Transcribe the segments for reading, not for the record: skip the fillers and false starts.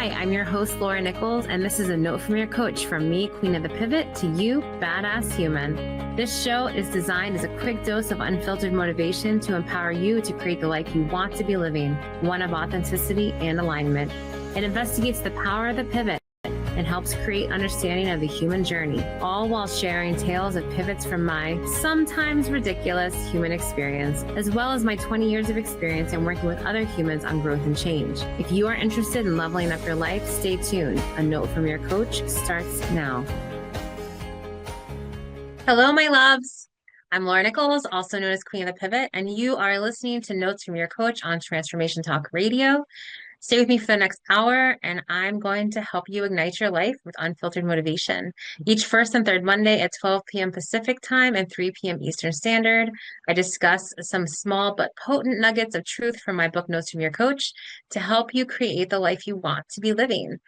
Hi, I'm your host, Laura Nichols, and this is a note from your coach from me, Queen of the Pivot, to you, badass human. This show is designed as a quick dose of unfiltered motivation to empower you to create the life you want to be living, one of authenticity and alignment. It investigates the power of the pivot and helps create understanding of the human journey, all while sharing tales of pivots from my sometimes ridiculous human experience, as well as my 20 years of experience in working with other humans on growth and change. If you are interested in leveling up your life, stay tuned. A note from your coach starts now. Hello, my loves. I'm Laura Nichols, also known as Queen of the Pivot, and you are listening to Notes from Your Coach on Transformation Talk Radio. Stay with me for the next hour, and I'm going to help you ignite your life with unfiltered motivation. Each first and third Monday at 12 p.m. Pacific Time and 3 p.m. Eastern Standard, I discuss some small but potent nuggets of truth from my book, Notes from Your Coach, to help you create the life you want to be living.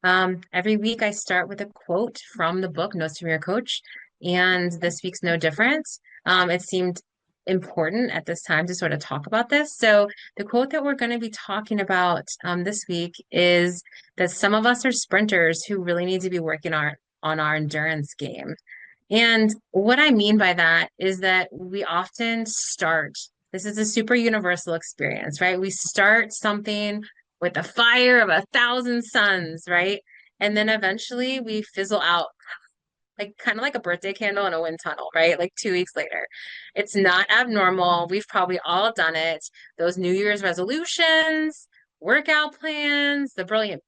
Every week, I start with a quote from the book, Notes from Your Coach, and this week's no different. It seemed important at this time to sort of talk about this. So the quote that we're going to be talking about this week is that some of us are sprinters who really need to be working on our endurance game. And what I mean by that is that we often start, this is a super universal experience, right? We start something with the fire of 1,000 suns, right? And then eventually we fizzle out, like kind of like a birthday candle in a wind tunnel, right? Like 2 weeks later. It's not abnormal. We've probably all done it. Those New Year's resolutions, workout plans, the brilliant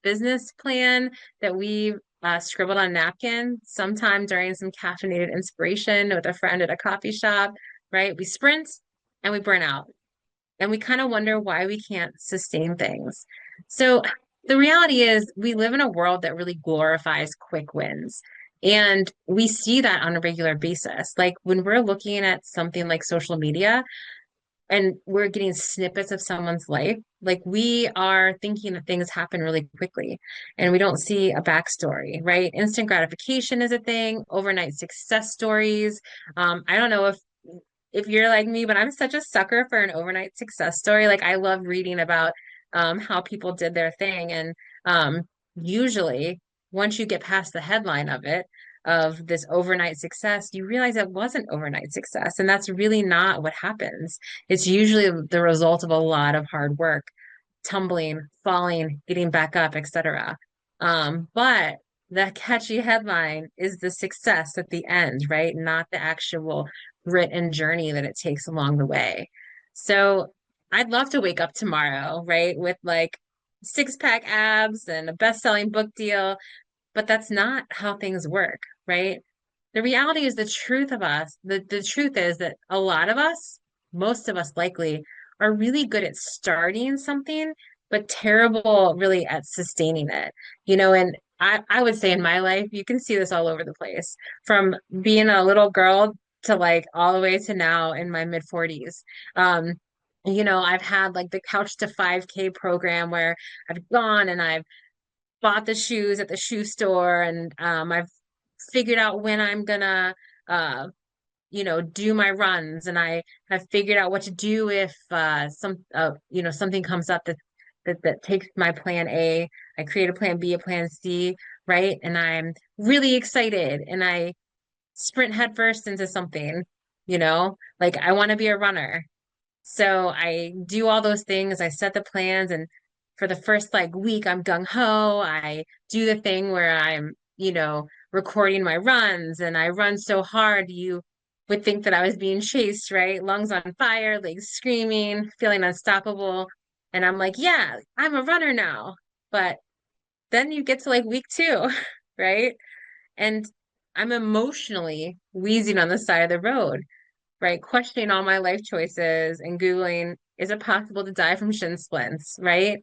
business plan that we scribbled on a napkin sometime during some caffeinated inspiration with a friend at a coffee shop, right? We sprint and we burn out. And we kind of wonder why we can't sustain things. So the reality is we live in a world that really glorifies quick wins. And we see that on a regular basis. Like when we're looking at something like social media and we're getting snippets of someone's life, like we are thinking that things happen really quickly and we don't see a backstory, right? Instant gratification is a thing, overnight success stories. I don't know if you're like me, but I'm such a sucker for an overnight success story. Like I love reading about how people did their thing. And usually once you get past the headline of it, of this overnight success, you realize it wasn't overnight success. And that's really not what happens. It's usually the result of a lot of hard work, tumbling, falling, getting back up, etc. But the catchy headline is the success at the end, right? Not the actual grit and journey that it takes along the way. So I'd love to wake up tomorrow, right, with like six-pack abs and a best-selling book deal, but that's not how things work, right? The reality is the truth of us, the truth is that a lot of us, most of us likely, are really good at starting something, but terrible really at sustaining it. And I would say in my life, you can see this all over the place, from being a little girl to like all the way to now in my mid 40s. I've had like the Couch to 5K program where I've gone and I've bought the shoes at the shoe store and I've figured out when I'm gonna do my runs, and I have figured out what to do if something comes up that takes my plan A. I create a plan B, a plan C, right? And I'm really excited and I sprint headfirst into something, like I want to be a runner. So I do all those things. I set the plans, and for the first like week, I'm gung ho. I do the thing where I'm, recording my runs, and I run so hard you would think that I was being chased, right? Lungs on fire, legs screaming, feeling unstoppable. And I'm like, yeah, I'm a runner now. But then you get to like week 2, right? And I'm emotionally wheezing on the side of the road, right? Questioning all my life choices and Googling, is it possible to die from shin splints, right?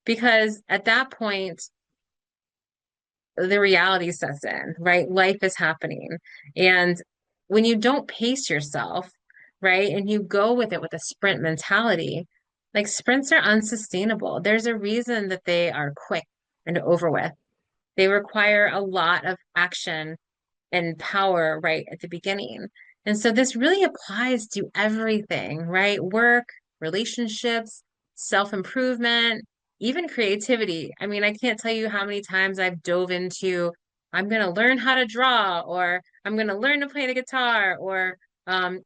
Because at that point, the reality sets in, right? Life is happening. And when you don't pace yourself, right, and you go with it with a sprint mentality, like sprints are unsustainable. There's a reason that they are quick and over with. They require a lot of action and power right at the beginning. And so this really applies to everything, right? Work, relationships, self-improvement, even creativity. I mean, I can't tell you how many times I've dove into, I'm going to learn how to draw, or I'm going to learn to play the guitar, or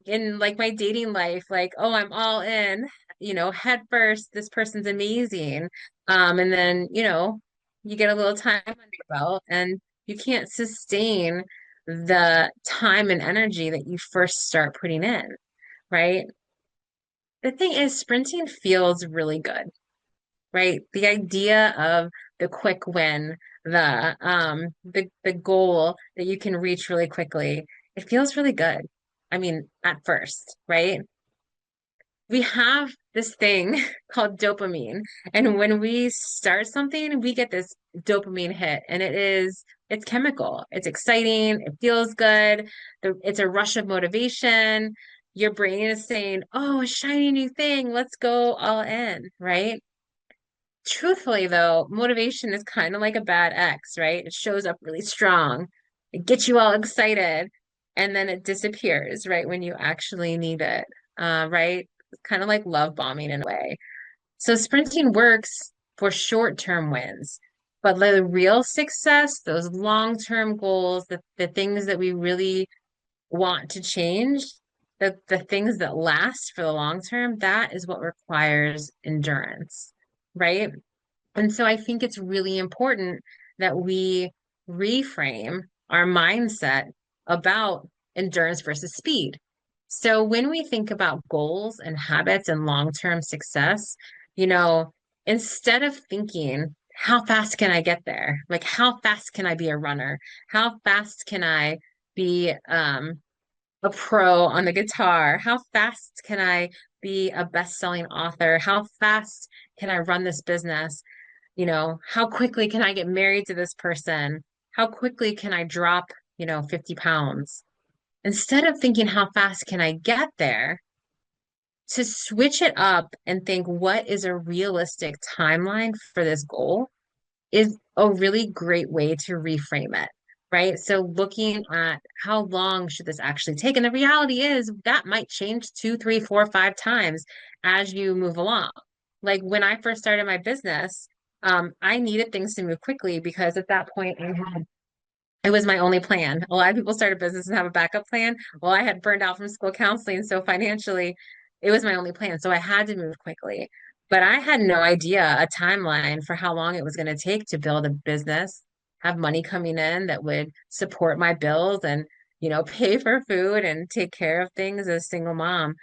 in like my dating life, like, oh, I'm all in, head first, this person's amazing. And then, you get a little time under your belt and you can't sustain the time and energy that you first start putting in, right? The thing is, sprinting feels really good, right? The idea of the quick win, the goal that you can reach really quickly, it feels really good. I mean, at first, right? We have this thing called dopamine, and when we start something, we get this dopamine hit, and it's chemical. It's exciting, it feels good, it's a rush of motivation. Your brain is saying, "Oh, a shiny new thing, let's go all in," right? Truthfully, though, motivation is kind of like a bad ex, right? It shows up really strong, it gets you all excited, and then it disappears right when you actually need it, right? It's kind of like love bombing in a way. So sprinting works for short-term wins, but the real success, those long-term goals, the things that we really want to change, the things that last for the long term, that is what requires endurance, right? And so I think it's really important that we reframe our mindset about endurance versus speed. So when we think about goals and habits and long-term success, you know, instead of thinking, how fast can I get there? Like, how fast can I be a runner? How fast can I be a pro on the guitar? How fast can I be a best-selling author? How fast can I run this business? How quickly can I get married to this person? How quickly can I drop, 50 pounds? Instead of thinking, how fast can I get there? To switch it up and think, what is a realistic timeline for this goal is a really great way to reframe it, right? So looking at how long should this actually take? And the reality is that might change two, three, four, five times as you move along. Like when I first started my business, I needed things to move quickly because at that point it was my only plan. A lot of people start a business and have a backup plan. Well, I had burned out from school counseling, so financially, it was my only plan. So I had to move quickly. But I had no idea a timeline for how long it was going to take to build a business, have money coming in that would support my bills and, pay for food and take care of things as a single mom.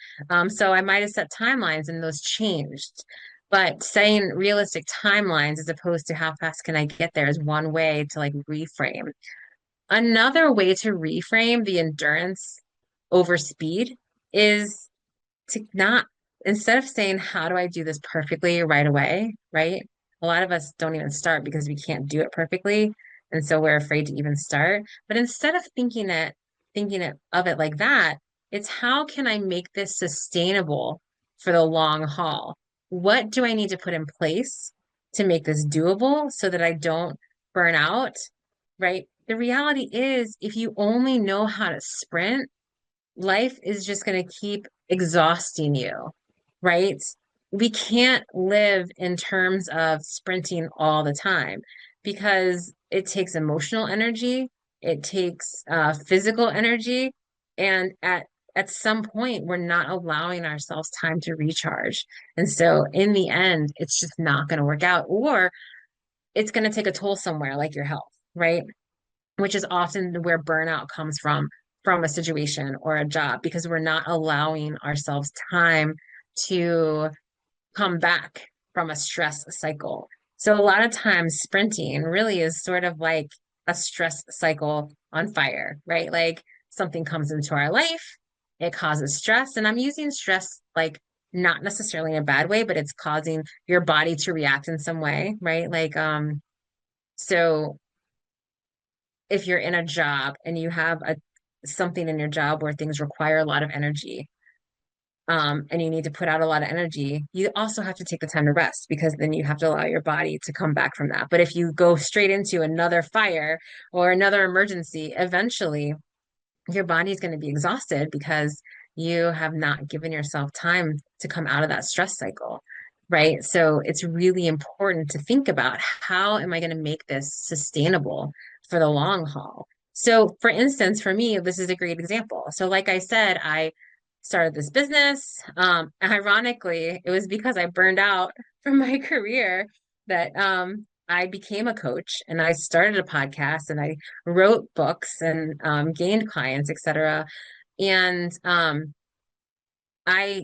So I might have set timelines and those changed. But setting realistic timelines as opposed to how fast can I get there is one way to like reframe. Another way to reframe the endurance over speed is to not, instead of saying, how do I do this perfectly right away, right? A lot of us don't even start because we can't do it perfectly. And so we're afraid to even start. But instead of thinking of it like that, it's how can I make this sustainable for the long haul? What do I need to put in place to make this doable so that I don't burn out, right? The reality is, if you only know how to sprint, life is just going to keep exhausting you, right? We can't live in terms of sprinting all the time because it takes emotional energy, it takes physical energy, and at some point we're not allowing ourselves time to recharge. And so in the end, it's just not going to work out, or it's going to take a toll somewhere like your health, right? Which is often where burnout comes from a situation or a job because we're not allowing ourselves time to come back from a stress cycle. So a lot of times sprinting really is sort of like a stress cycle on fire, right? Like something comes into our life, it causes stress, and I'm using stress like not necessarily in a bad way, but it's causing your body to react in some way, right? Like so if you're in a job and you have a something in your job where things require a lot of energy, and you need to put out a lot of energy, you also have to take the time to rest because then you have to allow your body to come back from that. But if you go straight into another fire or another emergency, eventually your body is going to be exhausted because you have not given yourself time to come out of that stress cycle. right? So it's really important to think about, how am I going to make this sustainable for the long haul? So, for instance, for me, this is a great example. So, like I said, I started this business. Ironically, it was because I burned out from my career that I became a coach, and I started a podcast, and I wrote books, and gained clients, etc. And I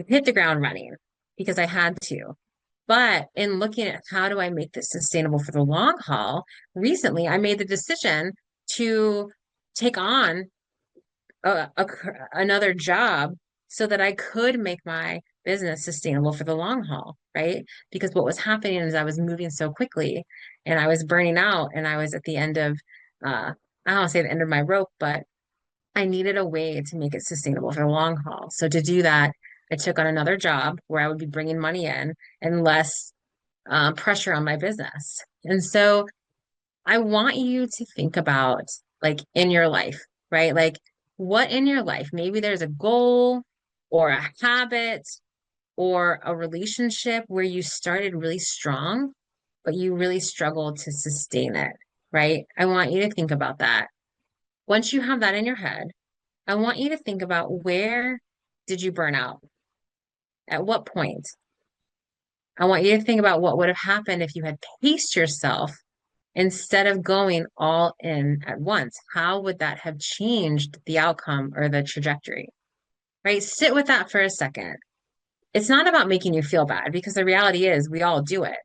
hit the ground running because I had to. But in looking at how do I make this sustainable for the long haul, recently I made the decision to take on another job so that I could make my business sustainable for the long haul, right? Because what was happening is I was moving so quickly, and I was burning out, and I was at the end of, I don't want to say the end of my rope, but I needed a way to make it sustainable for the long haul. So to do that, I took on another job where I would be bringing money in and less pressure on my business. And so I want you to think about, like, in your life, right? Like, what in your life, maybe there's a goal or a habit or a relationship where you started really strong, but you really struggled to sustain it, right? I want you to think about that. Once you have that in your head, I want you to think about, where did you burn out? At what point? I want you to think about what would have happened if you had paced yourself instead of going all in at once. How would that have changed the outcome or the trajectory? Right? Sit with that for a second. It's not about making you feel bad, because the reality is we all do it.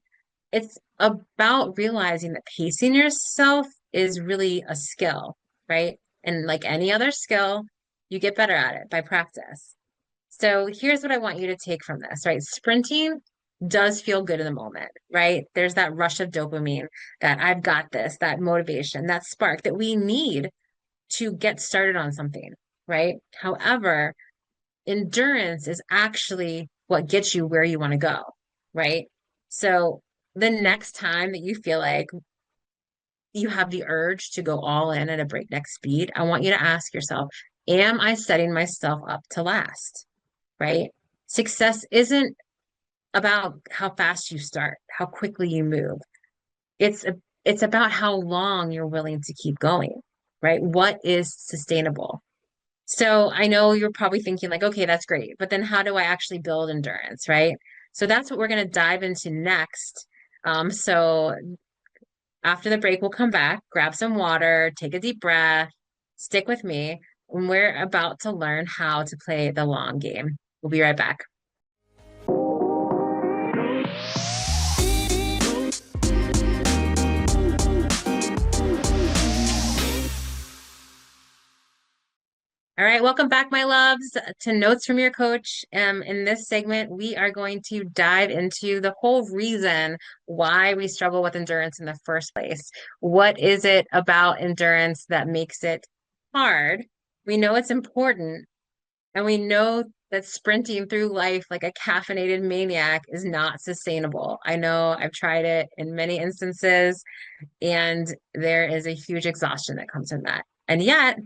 It's about realizing that pacing yourself is really a skill, right? And like any other skill, you get better at it by practice. So here's what I want you to take from this, right? Sprinting does feel good in the moment, right? There's that rush of dopamine, that I've got this, that motivation, that spark that we need to get started on something, right? However, endurance is actually what gets you where you want to go, right? So the next time that you feel like you have the urge to go all in at a breakneck speed, I want you to ask yourself, am I setting myself up to last? Right? Success isn't about how fast you start, how quickly you move. It's about how long you're willing to keep going, right? What is sustainable? So I know you're probably thinking like, okay, that's great, but then how do I actually build endurance, right? So that's what we're going to dive into next. So after the break, we'll come back, grab some water, take a deep breath, stick with me, and we're about to learn how to play the long game. We'll be right back. All right, welcome back, my loves, to Notes from Your Coach. In this segment, we are going to dive into the whole reason why we struggle with endurance in the first place. What is it about endurance that makes it hard? We know it's important, and we know that sprinting through life like a caffeinated maniac is not sustainable. I know I've tried it in many instances, and there is a huge exhaustion that comes from that. And yet,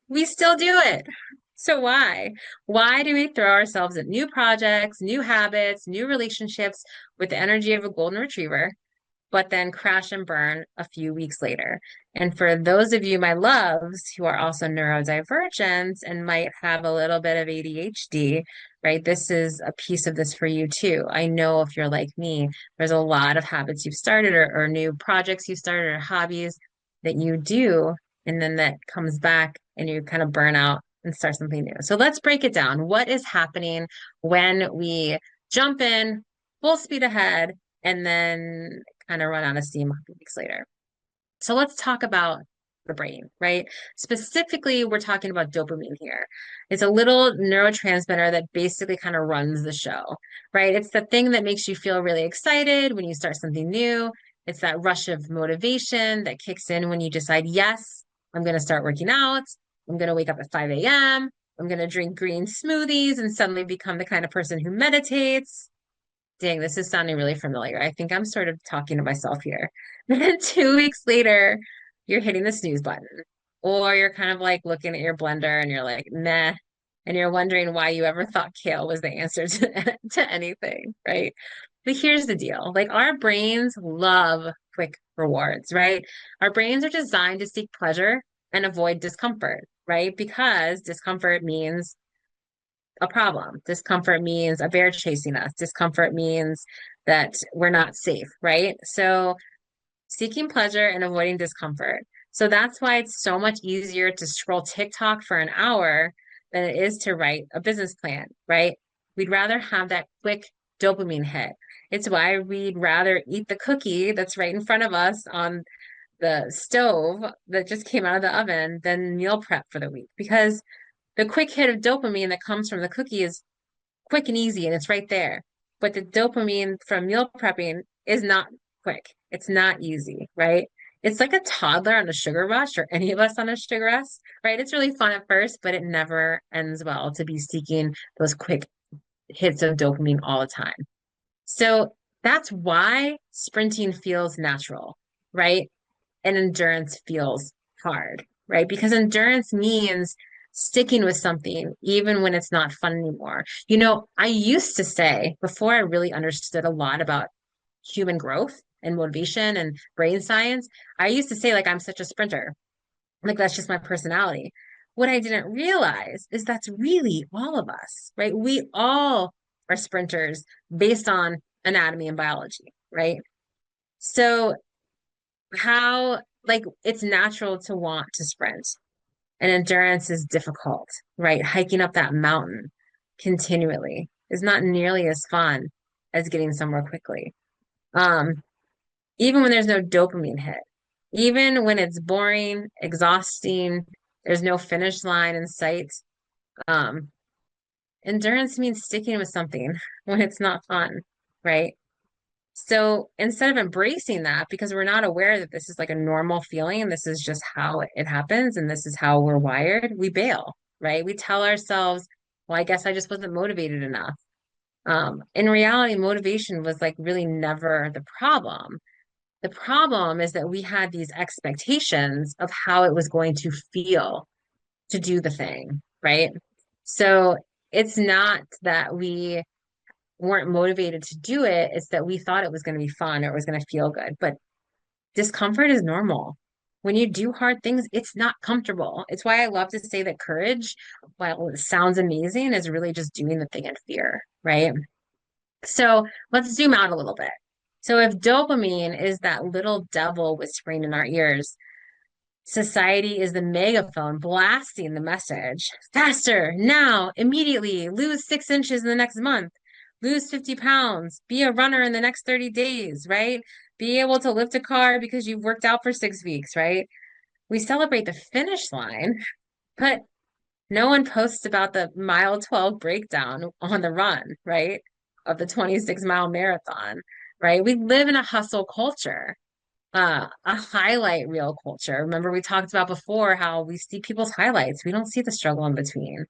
we still do it. So why? Why do we throw ourselves at new projects, new habits, new relationships with the energy of a golden retriever, but then crash and burn a few weeks later? And for those of you, my loves, who are also neurodivergent and might have a little bit of ADHD, right? This is a piece of this for you too. I know if you're like me, there's a lot of habits you've started, or new projects you started, or hobbies that you do, and then that comes back and you kind of burn out and start something new. So let's break it down. What is happening when we jump in full speed ahead and then kind of run out of steam a few weeks later? So let's talk about the brain, right? Specifically, we're talking about dopamine here. It's a little neurotransmitter that basically kind of runs the show, right? It's the thing that makes you feel really excited when you start something new. It's that rush of motivation that kicks in when you decide, yes, I'm going to start working out. I'm going to wake up at 5 a.m. I'm going to drink green smoothies and suddenly become the kind of person who meditates. Dang, this is sounding really familiar. I think I'm sort of talking to myself here. Then 2 weeks later, you're hitting the snooze button, or you're kind of like looking at your blender and you're like, meh, and you're wondering why you ever thought kale was the answer to anything, right? But here's the deal. Like our brains love quick rewards, right? Our brains are designed to seek pleasure and avoid discomfort, right? Because discomfort means a problem. Discomfort means a bear chasing us. Discomfort means that we're not safe, right? So seeking pleasure and avoiding discomfort. So that's why it's so much easier to scroll TikTok for an hour than it is to write a business plan, right? We'd rather have that quick dopamine hit. It's why we'd rather eat the cookie that's right in front of us on the stove that just came out of the oven than meal prep for the week because the quick hit of dopamine that comes from the cookie is quick and easy and it's right there. But the dopamine from meal prepping is not quick. It's not easy, right? It's like a toddler on a sugar rush or any of us on a sugar rush, right? It's really fun at first, but it never ends well to be seeking those quick hits of dopamine all the time. So that's why sprinting feels natural, right? And endurance feels hard, right? Because endurance means sticking with something even when it's not fun anymore. I used to say before I really understood a lot about human growth and motivation and brain science, I used to say like I'm such a sprinter. Like that's just my personality. What I didn't realize is that's really all of us, right? We all are sprinters based on anatomy and biology, right? So how like it's natural to want to sprint and endurance is difficult, right? Hiking up that mountain continually is not nearly as fun as getting somewhere quickly. Um, Even when there's no dopamine hit, even when it's boring, exhausting, there's no finish line in sight. Um, Endurance means sticking with something when it's not fun, right? So instead of embracing that, because we're not aware that this is like a normal feeling and this is just how it happens and this is how we're wired, we bail, right? We tell ourselves, well, I guess I just wasn't motivated enough. In reality, motivation was like really never the problem. The problem is that we had these expectations of how it was going to feel to do the thing, right? So it's not that we weren't motivated to do it, it's that we thought it was going to be fun or it was going to feel good. But discomfort is normal. When you do hard things, it's not comfortable. It's why I love to say that courage, while it sounds amazing, is really just doing the thing in fear, right? So let's zoom out a little bit. So if dopamine is that little devil whispering in our ears, society is the megaphone blasting the message. Faster, now, immediately, lose 6 inches in the next month, lose 50 pounds, be a runner in the next 30 days, right? Be able to lift a car because you've worked out for 6 weeks, right? We celebrate the finish line, but no one posts about the mile 12 breakdown on the run, right? Of the 26-mile marathon, right? We live in a hustle culture, a highlight reel culture. Remember, we talked about before how we see people's highlights. We don't see the struggle in between.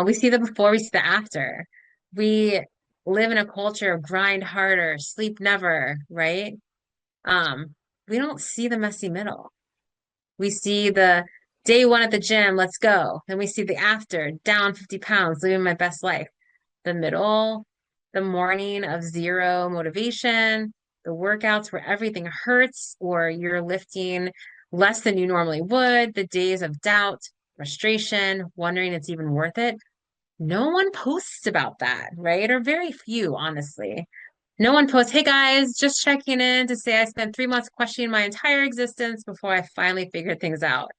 We see the before, we see the after. We live in a culture of grind harder, sleep never, right? Um, we don't see the messy middle. We see the day one at the gym, let's go. Then we see the after, down 50 pounds, living my best life. The middle, the morning of zero motivation, the workouts where everything hurts or you're lifting less than you normally would, the days of doubt, frustration, wondering it's even worth it. No one posts about that, right? Or very few, honestly. No one posts, hey guys, just checking in to say I spent 3 months questioning my entire existence before I finally figured things out,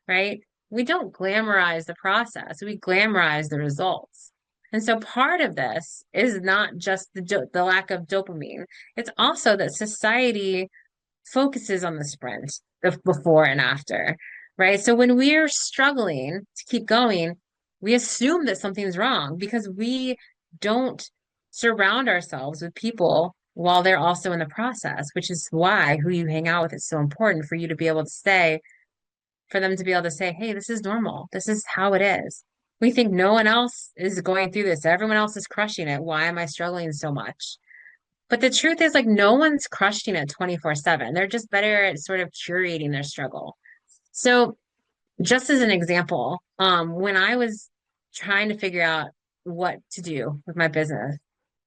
right? We don't glamorize the process, we glamorize the results. And so part of this is not just the lack of dopamine, it's also that society focuses on the sprint, the before and after, right? So when we're struggling to keep going, we assume that something's wrong because we don't surround ourselves with people while they're also in the process, which is why who you hang out with is so important for you to be able to say, for them to be able to say, hey, this is normal. This is how it is. We think no one else is going through this. Everyone else is crushing it. Why am I struggling so much? But the truth is, like, no one's crushing it 24/7. They're just better at sort of curating their struggle. So, just as an example, when I was trying to figure out what to do with my business,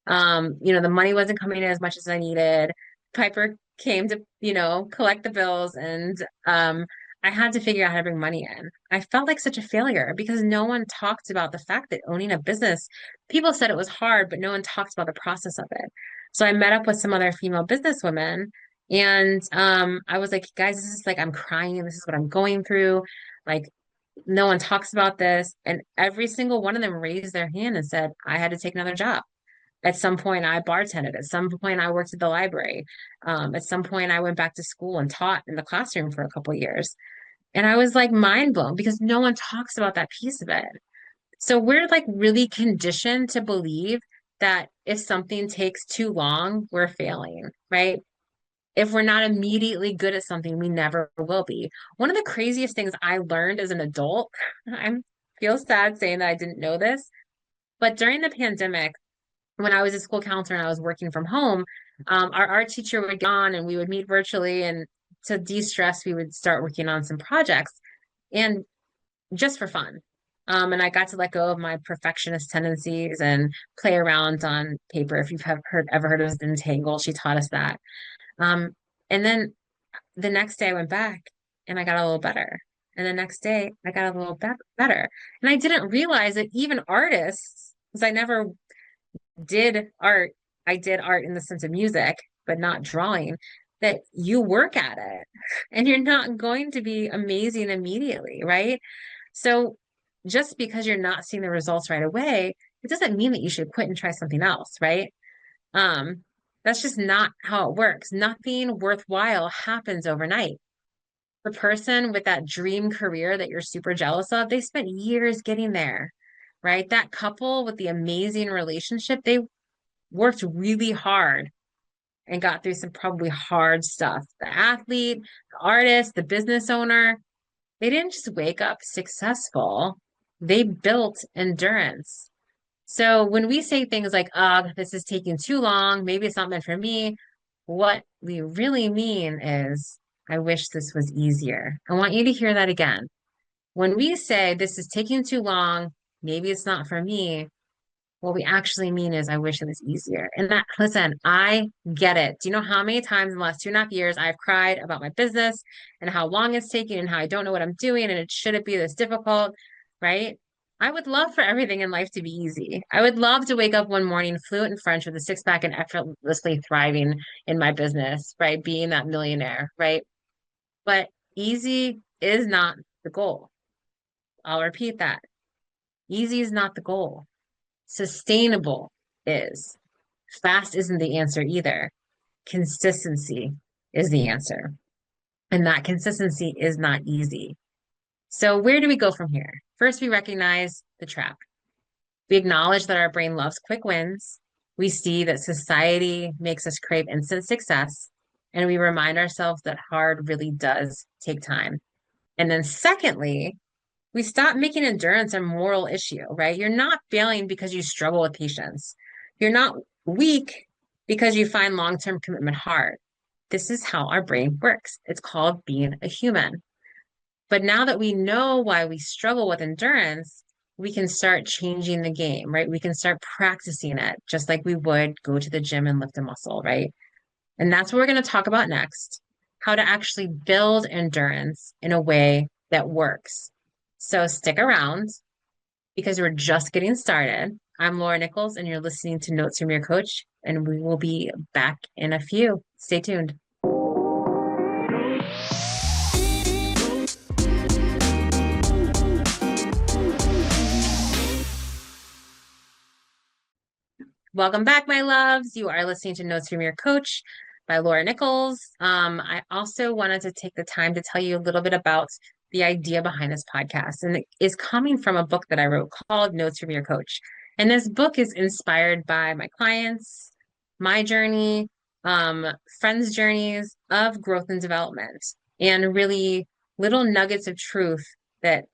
The money wasn't coming in as much as I needed. Piper came to, collect the bills, and I had to figure out how to bring money in. I felt like such a failure because no one talked about the fact that owning a business, people said it was hard, but no one talked about the process of it. So I met up with some other female businesswomen, and I was like, guys, this is like I'm crying. This is what I'm going through. Like, no one talks about this. And every single one of them raised their hand and said, I had to take another job. At some point, I bartended. At some point, I worked at the library. At some point, I went back to school and taught in the classroom for a couple of years. And I was like mind blown because no one talks about that piece of it. So we're like really conditioned to believe that if something takes too long, we're failing, right? If we're not immediately good at something, we never will be. One of the craziest things I learned as an adult, I feel sad saying that I didn't know this, but during the pandemic, when I was a school counselor and I was working from home, our art teacher would get on and we would meet virtually. And to de-stress, we would start working on some projects and just for fun. And I got to let go of my perfectionist tendencies and play around on paper. If you've ever heard of Entangle, she taught us that. Um, and then the next day I went back and I got a little better. And the next day I got a little better. And I didn't realize that even artists, because I never did art, I did art in the sense of music, but not drawing, that you work at it and you're not going to be amazing immediately, right? So just because you're not seeing the results right away, it doesn't mean that you should quit and try something else, right? Um, that's just not how it works. Nothing worthwhile happens overnight. The person with that dream career that you're super jealous of, they spent years getting there, right? That couple with the amazing relationship, they worked really hard and got through some probably hard stuff. The athlete, the artist, the business owner, they didn't just wake up successful. They built endurance. So when we say things like, this is taking too long, maybe it's not meant for me, what we really mean is, I wish this was easier. I want you to hear that again. When we say this is taking too long, maybe it's not for me, what we actually mean is, I wish it was easier. And that, listen, I get it. Do you know how many times in the last 2.5 years I've cried about my business and how long it's taking and how I don't know what I'm doing and it shouldn't be this difficult, right? I would love for everything in life to be easy. I would love to wake up one morning fluent in French with a six pack and effortlessly thriving in my business, right? Being that millionaire, right? But easy is not the goal. I'll repeat that. Easy is not the goal. Sustainable is. Fast isn't the answer either. Consistency is the answer. And that consistency is not easy. So where do we go from here? First, we recognize the trap. We acknowledge that our brain loves quick wins. We see that society makes us crave instant success. And we remind ourselves that hard really does take time. And then secondly, we stop making endurance a moral issue, right? You're not failing because you struggle with patience. You're not weak because you find long-term commitment hard. This is how our brain works. It's called being a human. But now that we know why we struggle with endurance, we can start changing the game, right? We can start practicing it just like we would go to the gym and lift a muscle, right? And that's what we're going to talk about next, how to actually build endurance in a way that works. So stick around because we're just getting started. I'm Laura Nichols, and you're listening to Notes from Your Coach, and we will be back in a few. Stay tuned. Welcome back, my loves. You are listening to Notes from Your Coach by Laura Nichols. I also wanted to take the time to tell you a little bit about the idea behind this podcast, and it is coming from a book that I wrote called Notes from Your Coach. And this book is inspired by my clients, my journey, friends' journeys of growth and development, and really little nuggets of truth that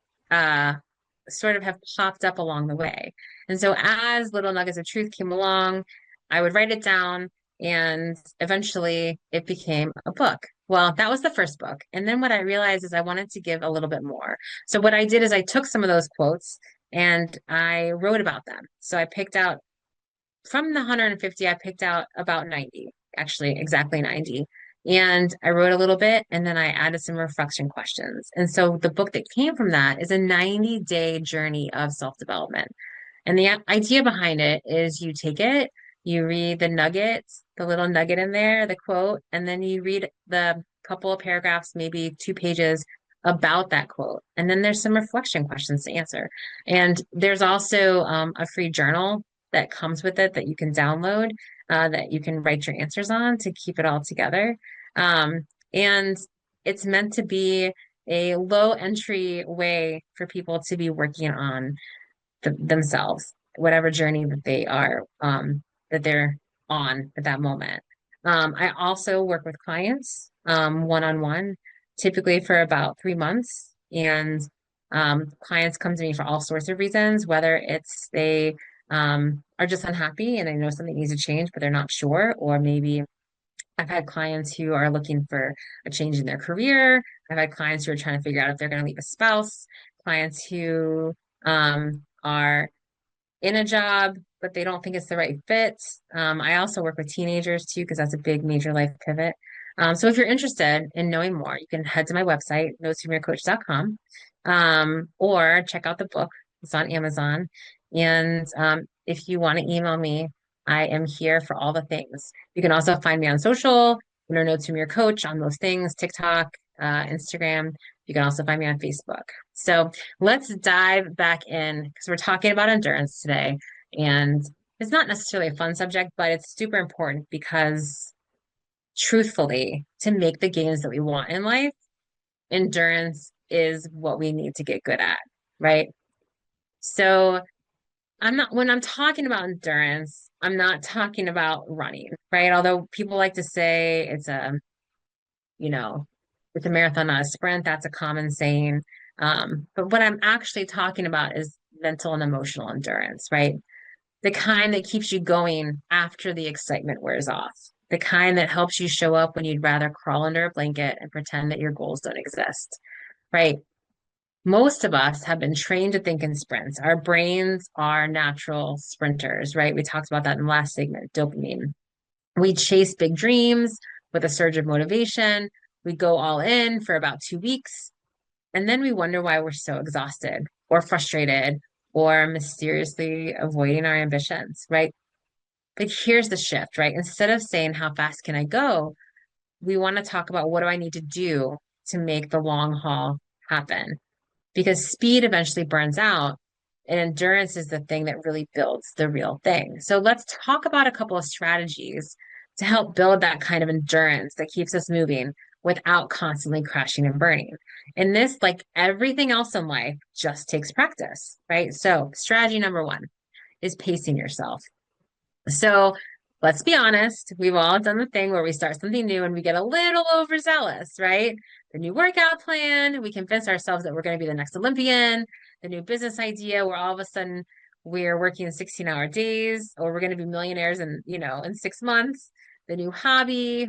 sort of have popped up along the way. And so as little nuggets of truth came along, I would write it down and eventually it became a book. Well, that was the first book. And then what I realized is I wanted to give a little bit more. So what I did is I took some of those quotes and I wrote about them. So I picked out from the 150, I picked out about 90, actually exactly 90. And I wrote a little bit and then I added some reflection questions. And so the book that came from that is a 90-day journey of self-development. And the idea behind it is you take it, you read the nuggets, the little nugget in there, the quote, and then you read the couple of paragraphs, maybe 2 pages about that quote. And then there's some reflection questions to answer. And there's also a free journal that comes with it that you can download, that you can write your answers on to keep it all together. And it's meant to be a low entry way for people to be working on themselves, whatever journey that they are, that they're on at that moment. I also work with clients, one-on-one, typically for about 3 months. And clients come to me for all sorts of reasons, whether it's they are just unhappy and they know something needs to change, but they're not sure, or maybe I've had clients who are looking for a change in their career. I've had clients who are trying to figure out if they're going to leave a spouse, clients who are in a job, but they don't think it's the right fit. I also work with teenagers too, because that's a big major life pivot. So if you're interested in knowing more, you can head to my website, notesfromyourcoach.com, or check out the book. It's on Amazon. And if you want to email me, I am here for all the things. You can also find me on social, Notes from Your Coach on those things, TikTok, Instagram. You can also find me on Facebook. So let's dive back in because we're talking about endurance today. And it's not necessarily a fun subject, but it's super important because truthfully, to make the gains that we want in life, endurance is what we need to get good at, right? So when I'm talking about endurance, I'm not talking about running, right? Although people like to say you know, it's a marathon, not a sprint. That's a common saying. But what I'm actually talking about is mental and emotional endurance, right? The kind that keeps you going after the excitement wears off, the kind that helps you show up when you'd rather crawl under a blanket and pretend that your goals don't exist, right? Most of us have been trained to think in sprints. Our brains are natural sprinters, right? We talked about that in the last segment, dopamine. We chase big dreams with a surge of motivation. We go all in for about 2 weeks, and then we wonder why we're so exhausted or frustrated or mysteriously avoiding our ambitions, right? But here's the shift, right? Instead of saying, how fast can I go? We want to talk about what do I need to do to make the long haul happen? Because speed eventually burns out and endurance is the thing that really builds the real thing. So let's talk about a couple of strategies to help build that kind of endurance that keeps us moving without constantly crashing and burning. And this, like everything else in life, just takes practice, right? So strategy number one is pacing yourself. So let's be honest, we've all done the thing where we start something new and we get a little overzealous, right? The new workout plan, we convince ourselves that we're going to be the next Olympian, the new business idea where all of a sudden we're working 16-hour days or we're going to be millionaires in 6 months, the new hobby,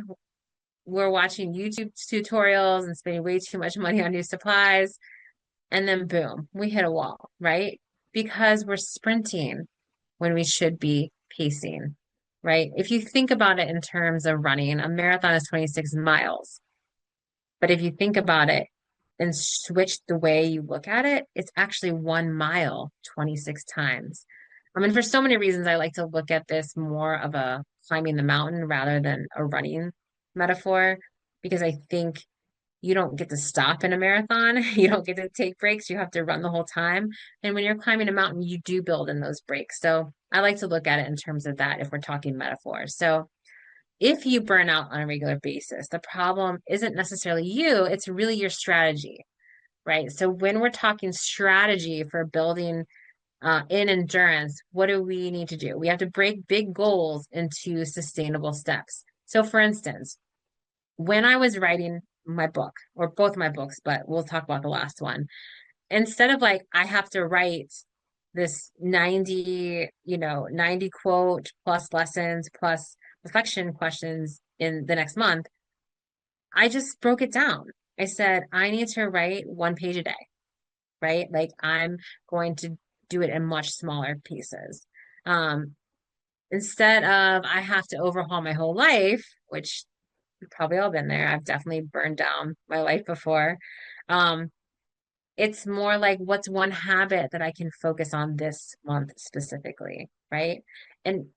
we're watching YouTube tutorials and spending way too much money on new supplies. And then boom, we hit a wall, right? Because we're sprinting when we should be pacing, right? If you think about it in terms of running, a marathon is 26 miles. But if you think about it and switch the way you look at it, it's actually 1 mile 26 times. I mean, for so many reasons, I like to look at this more of a climbing the mountain rather than a running metaphor, because I think you don't get to stop in a marathon. You don't get to take breaks. You have to run the whole time. And when you're climbing a mountain, you do build in those breaks. So I like to look at it in terms of that if we're talking metaphors. So if you burn out on a regular basis, the problem isn't necessarily you, it's really your strategy, right? So when we're talking strategy for building in endurance, what do we need to do? We have to break big goals into sustainable steps. So for instance, when I was writing my book, or both my books, but we'll talk about the last one, instead of like, I have to write this 90 quote plus lessons plus reflection questions in the next month, I just broke it down. I said, I need to write 1 page a day, right? Like I'm going to do it in much smaller pieces. Um, Instead of I have to overhaul my whole life, which we've probably all been there. I've definitely burned down my life before. Um, it's more like what's one habit that I can focus on this month specifically, right? And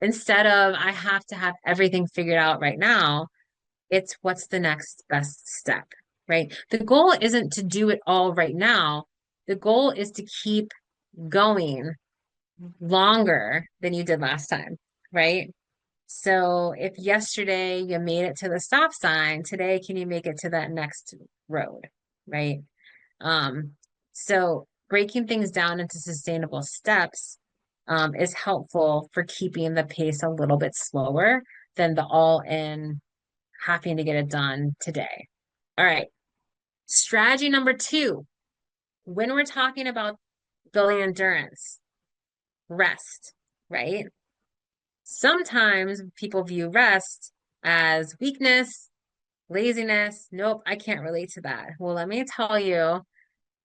instead of I have to have everything figured out right now, it's what's the next best step, right? The goal isn't to do it all right now. The goal is to keep going longer than you did last time, right? So if yesterday you made it to the stop sign, today can you make it to that next road, right? Um, so breaking things down into sustainable steps is helpful for keeping the pace a little bit slower than the all in having to get it done today. All right. Strategy number two, when we're talking about building endurance, rest, right? Sometimes people view rest as weakness, laziness. Nope, I can't relate to that. Well, let me tell you,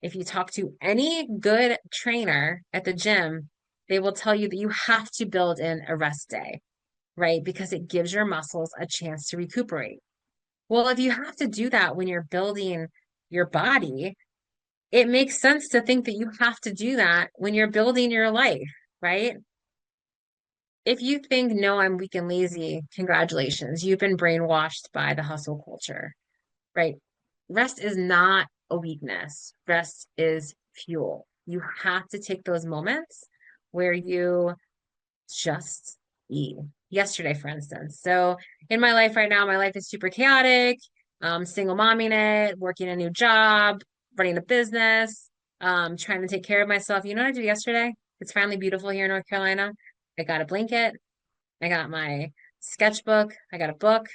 if you talk to any good trainer at the gym, they will tell you that you have to build in a rest day, right? Because it gives your muscles a chance to recuperate. Well, if you have to do that when you're building your body, it makes sense to think that you have to do that when you're building your life, right? If you think, no, I'm weak and lazy, congratulations. You've been brainwashed by the hustle culture, right? Rest is not a weakness. Rest is fuel. You have to take those moments where you just be. Yesterday, for instance. So in my life right now, my life is super chaotic. Single momming it, working a new job, running a business, trying to take care of myself. You know what I did yesterday? It's finally beautiful here in North Carolina. I got a blanket, I got my sketchbook, I got a book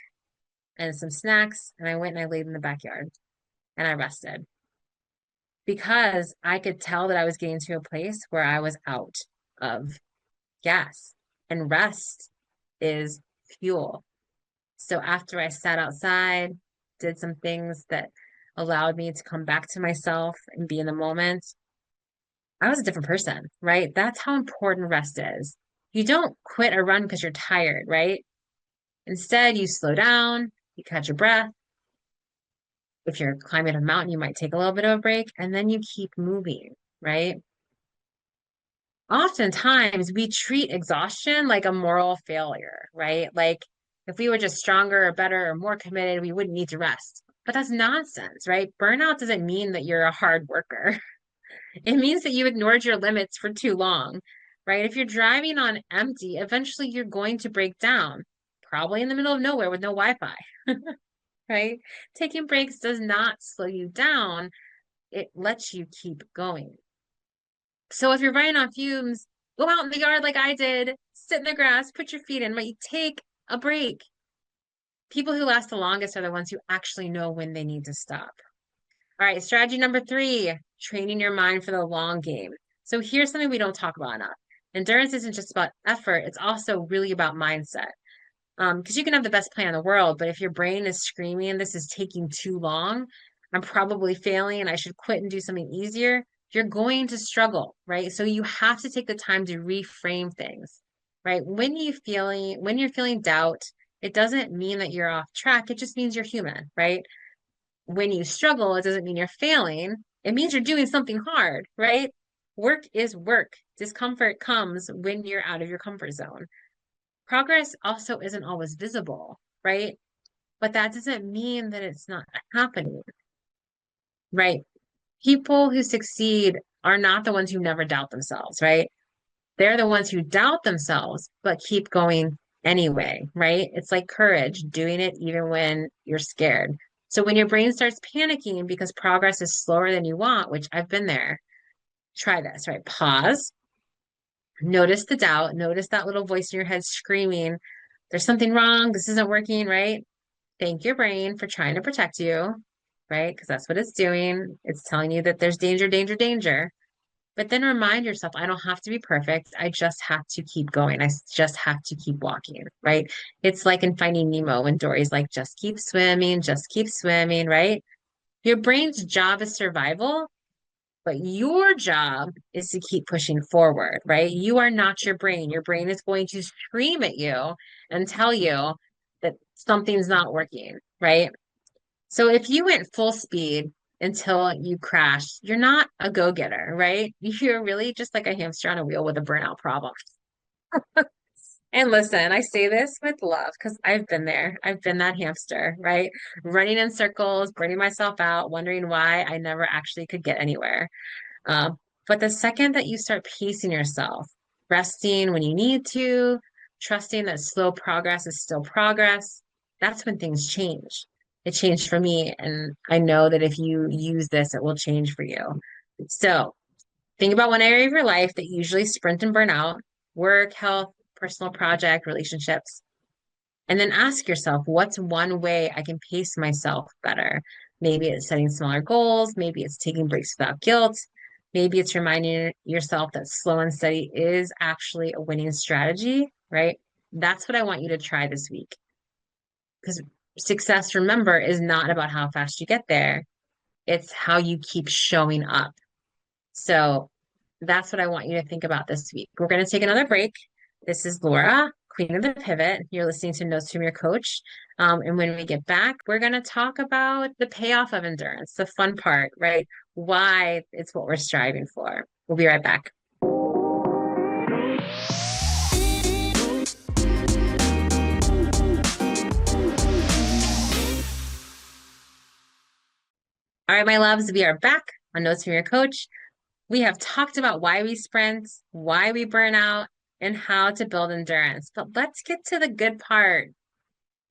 and some snacks, and I went and I laid in the backyard and I rested because I could tell that I was getting to a place where I was out of gas, and rest is fuel. So after I sat outside, did some things that allowed me to come back to myself and be in the moment, I was a different person, right? That's how important rest is. You don't quit a run because you're tired, right? Instead, you slow down, you catch your breath. If you're climbing a mountain, you might take a little bit of a break and then you keep moving, right? Oftentimes we treat exhaustion like a moral failure, right? Like if we were just stronger or better or more committed, we wouldn't need to rest. But that's nonsense, right? Burnout doesn't mean that you're a hard worker. It means that you ignored your limits for too long, right? If you're driving on empty, eventually you're going to break down, probably in the middle of nowhere with no Wi-Fi, right? Taking breaks does not slow you down. It lets you keep going. So if you're running on fumes, go out in the yard like I did, sit in the grass, put your feet in, but you take a break. People who last the longest are the ones who actually know when they need to stop. All right, strategy number three, training your mind for the long game. So here's something we don't talk about enough. Endurance isn't just about effort, it's also really about mindset. Because you can have the best plan in the world, but if your brain is screaming, this is taking too long, I'm probably failing, and I should quit and do something easier, you're going to struggle, right? So you have to take the time to reframe things, right? When you're feeling doubt, it doesn't mean that you're off track. It just means you're human, right? When you struggle, it doesn't mean you're failing. It means you're doing something hard, right? Work is work. Discomfort comes when you're out of your comfort zone. Progress also isn't always visible, right? But that doesn't mean that it's not happening, right? People who succeed are not the ones who never doubt themselves, right? They're the ones who doubt themselves, but keep going anyway, right? It's like courage, doing it even when you're scared. So when your brain starts panicking because progress is slower than you want, which I've been there, try this, right? Pause, notice the doubt, notice that little voice in your head screaming, there's something wrong, this isn't working, right? Thank your brain for trying to protect you, right? Because that's what it's doing. It's telling you that there's danger, danger, danger. But then remind yourself, I don't have to be perfect. I just have to keep going. Just have to keep walking, right? It's like in Finding Nemo when Dory's like, just keep swimming, right? Your brain's job is survival, But your job is to keep pushing forward, right? You are not your brain. Your brain is going to scream at you and tell you that something's not working, right? So if you went full speed until you crashed, you're not a go-getter, right? You're really just like a hamster on a wheel with a burnout problem. And listen, I say this with love because I've been there. I've been that hamster, right? Running in circles, burning myself out, wondering why I never actually could get anywhere. Um, but the second that you start pacing yourself, resting when you need to, trusting that slow progress is still progress, that's when things change. It changed for me, and I know that if you use this, it will change for you. So think about one area of your life that you usually sprint and burn out: work, health, personal project, relationships. And then ask yourself, what's one way I can pace myself better? Maybe it's setting smaller goals. Maybe it's taking breaks without guilt. Maybe it's reminding yourself that slow and steady is actually a winning strategy, right? That's what I want you to try this week. Because success, remember, is not about how fast you get there. It's how you keep showing up. So that's what I want you to think about this week. We're going to take another break. This is Laura, Queen of the Pivot. You're listening to Notes from Your Coach. And when we get back, we're going to talk about the payoff of endurance, the fun part, right? Why it's what we're striving for. We'll be right back. All right, my loves, we are back on Notes from Your Coach. We have talked about why we sprint, why we burn out, and how to build endurance. But let's get to the good part,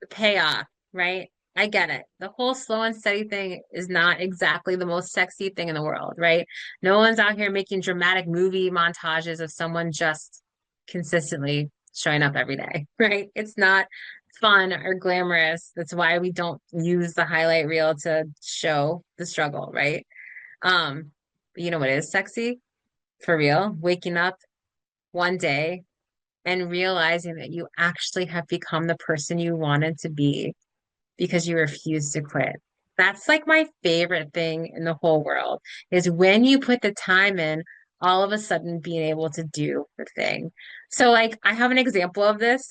the payoff, right? I get it. The whole slow and steady thing is not exactly the most sexy thing in the world, right? No one's out here making dramatic movie montages of someone just consistently showing up every day, right? It's not fun or glamorous. That's why we don't use the highlight reel to show the struggle, right? But you know what is sexy? For real, waking up one day and realizing that you actually have become the person you wanted to be because you refuse to quit. That's like my favorite thing in the whole world is when you put the time in, all of a sudden being able to do the thing. So, like, I have an example of this.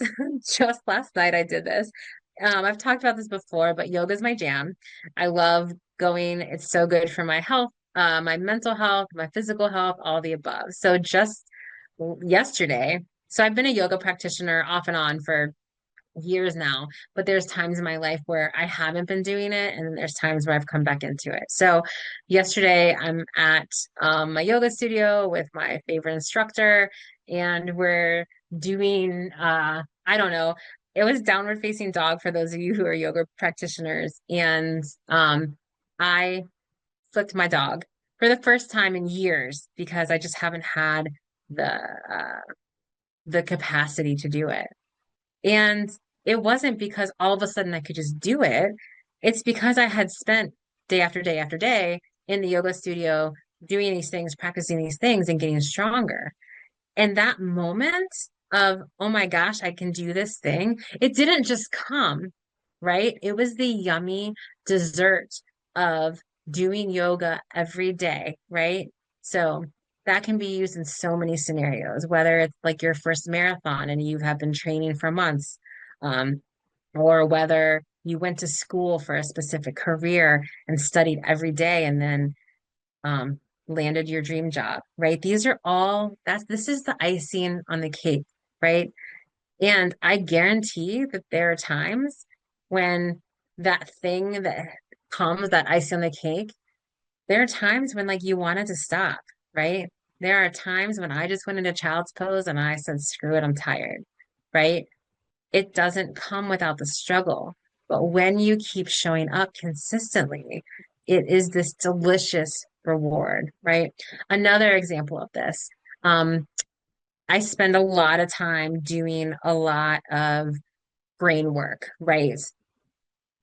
Just last night, I did this. I've talked about this before, but yoga is my jam. I love going. It's so good for my health, my mental health, my physical health, all the above. So, just yesterday, so I've been a yoga practitioner off and on for years now, but there's times in my life where I haven't been doing it, and then there's times where I've come back into it. So yesterday I'm at my yoga studio with my favorite instructor, and we're doing I don't know, it was downward facing dog for those of you who are yoga practitioners, and I flipped my dog for the first time in years because I just haven't had the uh, the capacity to do it. And it wasn't because all of a sudden I could just do it. It's because I had spent day after day after day in the yoga studio doing these things, practicing these things, and getting stronger. And that moment of, oh my gosh, I can do this thing, it didn't just come, right? It was the yummy dessert of doing yoga every day, right? So that can be used in so many scenarios, whether it's like your first marathon and you have been training for months, um, or whether you went to school for a specific career and studied every day and then um, landed your dream job, right? These are all this is the icing on the cake, right? And I guarantee that there are times when that thing that comes, that icing on the cake, there are times when like you wanted to stop, right? There are times when I just went into child's pose and I said, screw it, I'm tired, right? It doesn't come without the struggle. But when you keep showing up consistently, it is this delicious reward, right? Another example of this, um, I spend a lot of time doing a lot of brain work, right?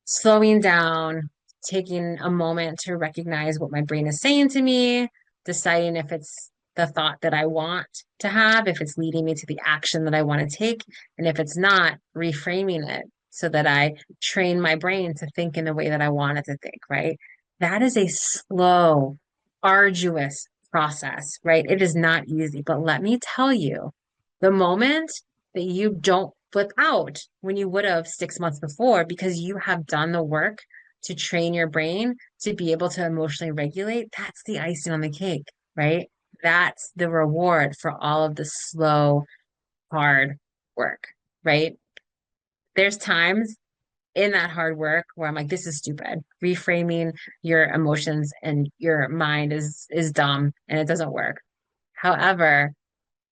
Slowing down, taking a moment to recognize what my brain is saying to me, deciding if it's the thought that I want to have, if it's leading me to the action that I want to take, and if it's not, reframing it so that I train my brain to think in the way that I want it to think, right? That is a slow, arduous process, right? It is not easy, but let me tell you, the moment that you don't flip out when you would have 6 months before because you have done the work to train your brain to be able to emotionally regulate, that's the icing on the cake, right? That's the reward for all of the slow, hard work, right? There's times in that hard work where I'm like, this is stupid. Reframing your emotions and your mind is dumb and it doesn't work. However,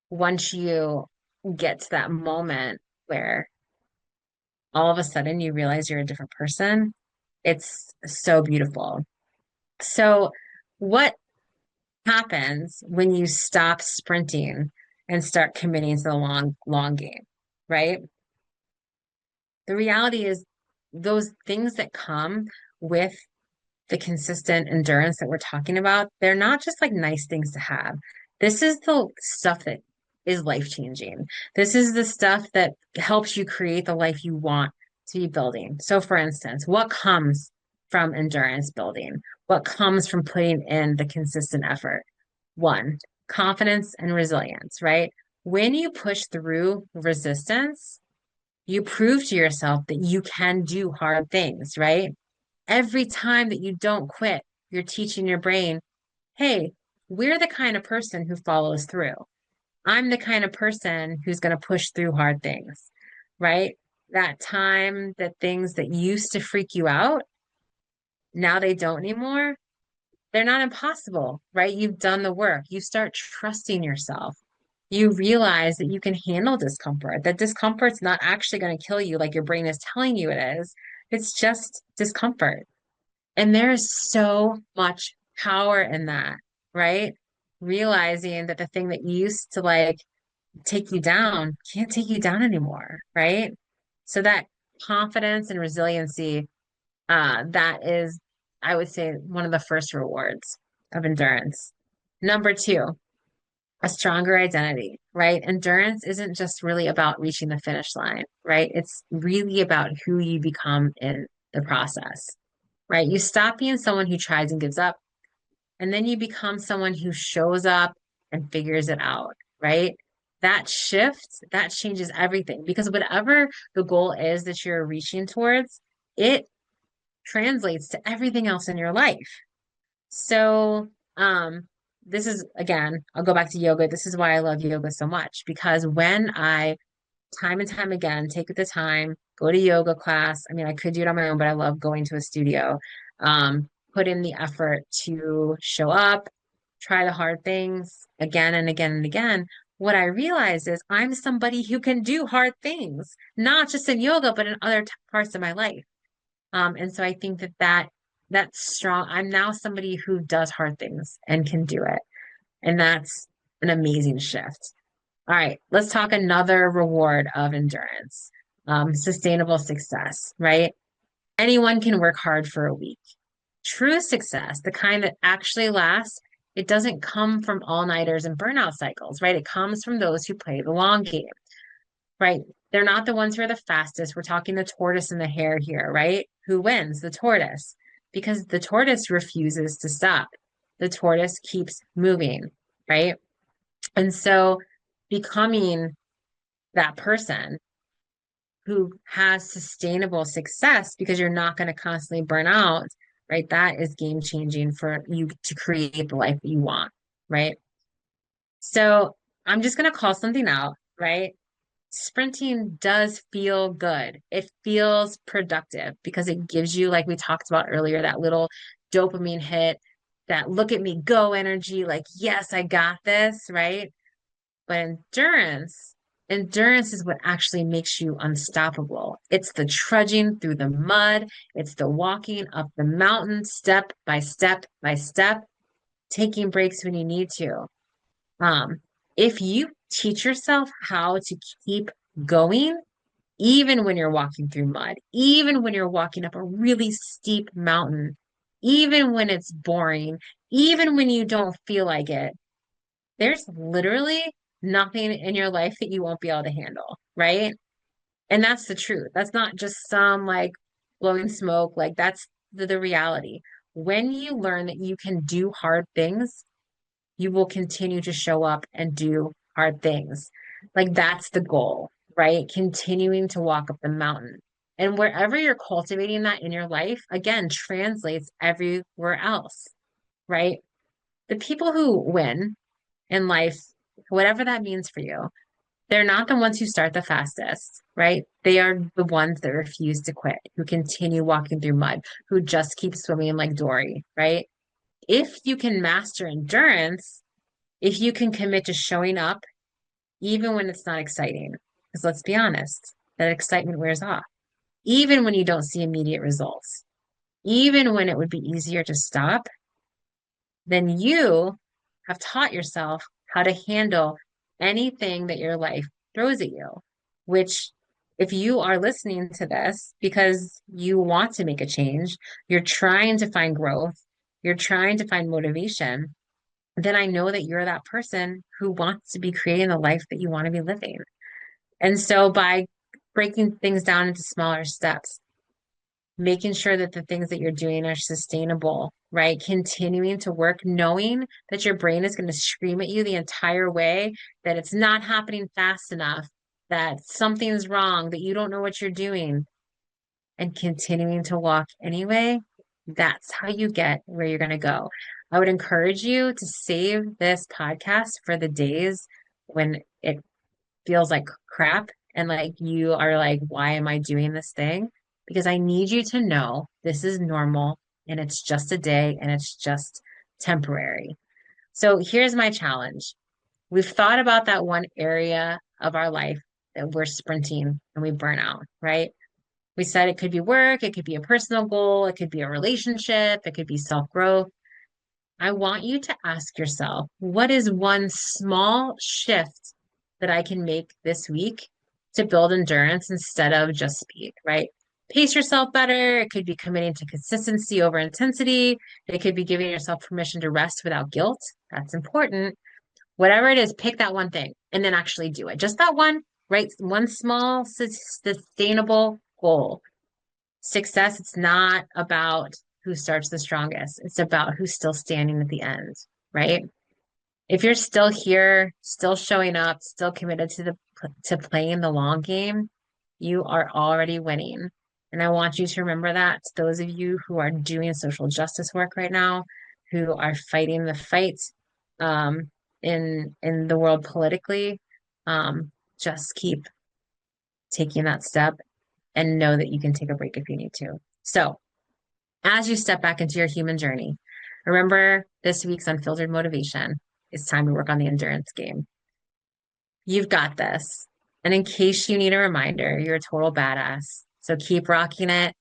once you get to that moment where all of a sudden you realize you're a different person, it's so beautiful. So, what happens when you stop sprinting and start committing to the long game, right? The reality is those things that come with the consistent endurance that we're talking about, they're not just like nice things to have. This is the stuff that is life changing. This is the stuff that helps you create the life you want to be building. So, for instance, what comes from endurance building? What comes from putting in the consistent effort? One, confidence and resilience, right? When you push through resistance, you prove to yourself that you can do hard things, right? Every time that you don't quit, you're teaching your brain, hey, we're the kind of person who follows through. I'm the kind of person who's going to push through hard things, right? That time that things that used to freak you out, now they don't anymore. They're not impossible, right? You've done the work. You start trusting yourself. You realize that you can handle discomfort, that discomfort's not actually going to kill you like your brain is telling you it is. It's just discomfort. And there's so much power in that, right? Realizing that the thing that used to like take you down can't take you down anymore, right? So that confidence and resiliency, that is, I would say, one of the first rewards of endurance. Number two, a stronger identity, right? Endurance isn't just really about reaching the finish line, right? It's really about who you become in the process, right? You stop being someone who tries and gives up, and then you become someone who shows up and figures it out, right? That shift, that changes everything because whatever the goal is that you're reaching towards, it translates to everything else in your life. So, this is again, I'll go back to yoga. This is why I love yoga so much because when I time and time again, take the time, go to yoga class. I mean, I could do it on my own, but I love going to a studio. Put in the effort to show up, try the hard things again and again and again. What I realize is I'm somebody who can do hard things, not just in yoga, but in other parts of my life. And so I think that's strong. I'm now somebody who does hard things and can do it. And that's an amazing shift. All right, let's talk another reward of endurance. Sustainable success, right? Anyone can work hard for a week. True success, the kind that actually lasts, it doesn't come from all-nighters and burnout cycles, right? It comes from those who play the long game, right? They're not the ones who are the fastest. We're talking the tortoise and the hare here, right? Who wins? The tortoise. Because the tortoise refuses to stop. The tortoise keeps moving, right? And so becoming that person who has sustainable success because you're not going to constantly burn out, right? That is game changing for you to create the life that you want, right? So I'm just going to call something out, right? Sprinting does feel good. It feels productive because it gives you, like we talked about earlier, that little dopamine hit, that look at me go energy, like, yes, I got this, right? But endurance is what actually makes you unstoppable. It's the trudging through the mud, it's the walking up the mountain step by step by step, taking breaks when you need to. Um, if you teach yourself how to keep going, even when you're walking through mud, even when you're walking up a really steep mountain, even when it's boring, even when you don't feel like it, there's literally nothing in your life that you won't be able to handle, right? And that's the truth. That's not just some like blowing smoke, like that's the reality. When you learn that you can do hard things, you will continue to show up and do hard things. Like that's the goal, right? Continuing to walk up the mountain. And wherever you're cultivating that in your life, again, translates everywhere else, right? The people who win in life, whatever that means for you, they're not the ones who start the fastest, right? They are the ones that refuse to quit, who continue walking through mud, who just keep swimming like Dory, right? If you can master endurance, if you can commit to showing up, even when it's not exciting, because let's be honest, that excitement wears off, even when you don't see immediate results, even when it would be easier to stop, then you have taught yourself how to handle anything that your life throws at you, which if you are listening to this because you want to make a change, you're trying to find growth, you're trying to find motivation, then I know that you're that person who wants to be creating the life that you want to be living. And so by breaking things down into smaller steps, making sure that the things that you're doing are sustainable, right? Continuing to work, knowing that your brain is going to scream at you the entire way, that it's not happening fast enough, that something's wrong, that you don't know what you're doing, and continuing to walk anyway, that's how you get where you're going to go. I would encourage you to save this podcast for the days when it feels like crap and like you are like, why am I doing this thing? Because I need you to know this is normal and it's just a day and it's just temporary. So here's my challenge. We've thought about that one area of our life that we're sprinting and we burn out, right? We said it could be work, it could be a personal goal, it could be a relationship, it could be self-growth. I want you to ask yourself, what is one small shift that I can make this week to build endurance instead of just speed, right? Pace yourself better. It could be committing to consistency over intensity. It could be giving yourself permission to rest without guilt. That's important. Whatever it is, pick that one thing and then actually do it. Just that one, right? One small, sustainable goal. Success, it's not about who starts the strongest. It's about who's still standing at the end, right? If you're still here, still showing up, still committed to playing the long game, you are already winning. And I want you to remember that. To those of you who are doing social justice work right now, who are fighting the fight in the world politically, just keep taking that step and know that you can take a break if you need to. So as you step back into your human journey, remember this week's unfiltered motivation. It's time to work on the endurance game. You've got this. And in case you need a reminder, you're a total badass. So keep rocking it.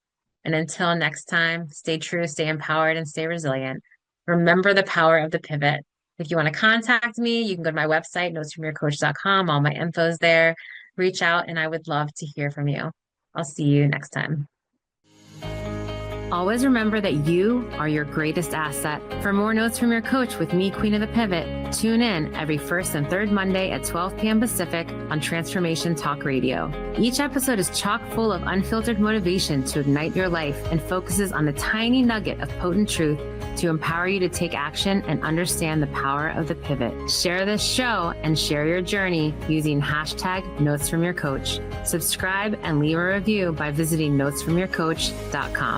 And until next time, stay true, stay empowered, and stay resilient. Remember the power of the pivot. If you want to contact me, you can go to my website, notesfromyourcoach.com. All my info's there. Reach out, and I would love to hear from you. I'll see you next time. Always remember that you are your greatest asset. For more Notes from Your Coach with me, Queen of the Pivot, tune in every first and third Monday at 12 p.m. Pacific on Transformation Talk Radio. Each episode is chock full of unfiltered motivation to ignite your life and focuses on the tiny nugget of potent truth to empower you to take action and understand the power of the pivot. Share this show and share your journey using hashtag Notes from Your Coach. Subscribe and leave a review by visiting notesfromyourcoach.com.